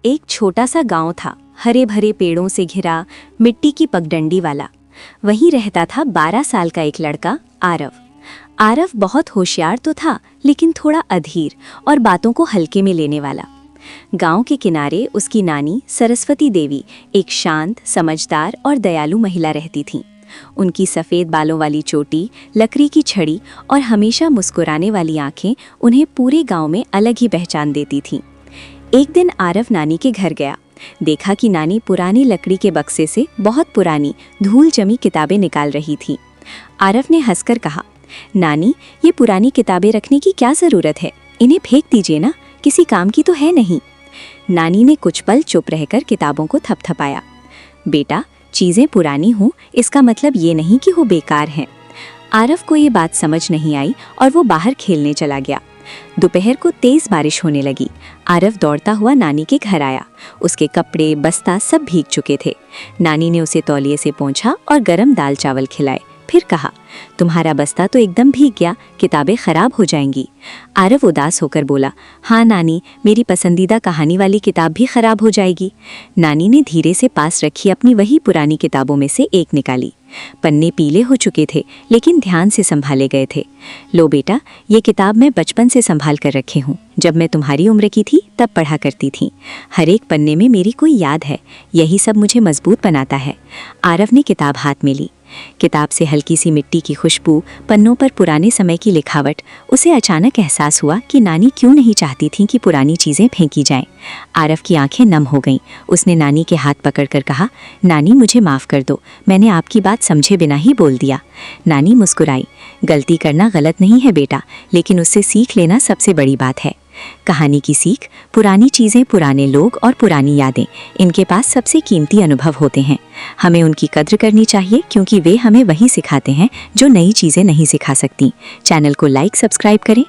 एक छोटा सा गांव था, हरे भरे पेड़ों से घिरा, मिट्टी की पगडंडी वाला। वहीं रहता था 12 साल का एक लड़का, आरव। आरव बहुत होशियार तो था, लेकिन थोड़ा अधीर और बातों को हल्के में लेने वाला। गांव के किनारे उसकी नानी सरस्वती देवी एक शांत, समझदार और दयालु महिला रहती थीं। उनकी सफ़ेद बालों वाली चोटी, लकड़ी की छड़ी और हमेशा मुस्कुराने वाली आंखें उन्हें पूरे गांव में अलग ही पहचान देती थीं। एक दिन आरव नानी के घर गया। देखा कि नानी पुरानी लकड़ी के बक्से से बहुत पुरानी, धूल जमी किताबें निकाल रही थी। आरव ने हंसकर कहा, नानी, ये पुरानी किताबें रखने की क्या ज़रूरत है? इन्हें फेंक दीजिए ना, किसी काम की तो है नहीं। नानी ने कुछ पल चुप रहकर किताबों को थपथपाया। बेटा, चीज़ें पुरानी हों इसका मतलब ये नहीं कि वो बेकार हैं। आरव को ये बात समझ नहीं आई और वो बाहर खेलने चला गया। दोपहर को तेज बारिश होने लगी। आरव दौड़ता हुआ नानी के घर आया। उसके कपड़े, बस्ता सब भीग चुके थे। नानी ने उसे तौलिए से पोंछा और गरम दाल चावल खिलाए। फिर कहा, तुम्हारा बस्ता तो एकदम भीग गया, किताबें खराब हो जाएंगी। आरव उदास होकर बोला, हाँ नानी, मेरी पसंदीदा कहानी वाली किताब भी खराब हो जाएगी। नानी ने धीरे से पास रखी अपनी वही पुरानी किताबों में से एक निकाली। पन्ने पीले हो चुके थे, लेकिन ध्यान से संभाले गए थे। लो बेटा, ये किताब मैं बचपन से संभाल कर रखे हूँ। जब मैं तुम्हारी उम्र की थी तब पढ़ा करती थी। हर एक पन्ने में मेरी कोई याद है। यही सब मुझे मजबूत बनाता है। आरव ने किताब हाथ में ली। किताब से हल्की सी मिट्टी की खुशबू, पन्नों पर पुराने समय की लिखावट। उसे अचानक एहसास हुआ कि नानी क्यों नहीं चाहती थी कि पुरानी चीज़ें फेंकी जाएं। आरव की आंखें नम हो गईं। उसने नानी के हाथ पकड़कर कहा, नानी, मुझे माफ़ कर दो, मैंने आपकी बात समझे बिना ही बोल दिया। नानी मुस्कुराई। गलती करना गलत नहीं है बेटा, लेकिन उससे सीख लेना सबसे बड़ी बात है। कहानी की सीख, पुरानी चीज़ें, पुराने लोग और पुरानी यादें, इनके पास सबसे कीमती अनुभव होते हैं। हमें उनकी कद्र करनी चाहिए, क्योंकि वे हमें वही सिखाते हैं जो नई चीज़ें नहीं सिखा सकती। चैनल को लाइक, सब्सक्राइब करें।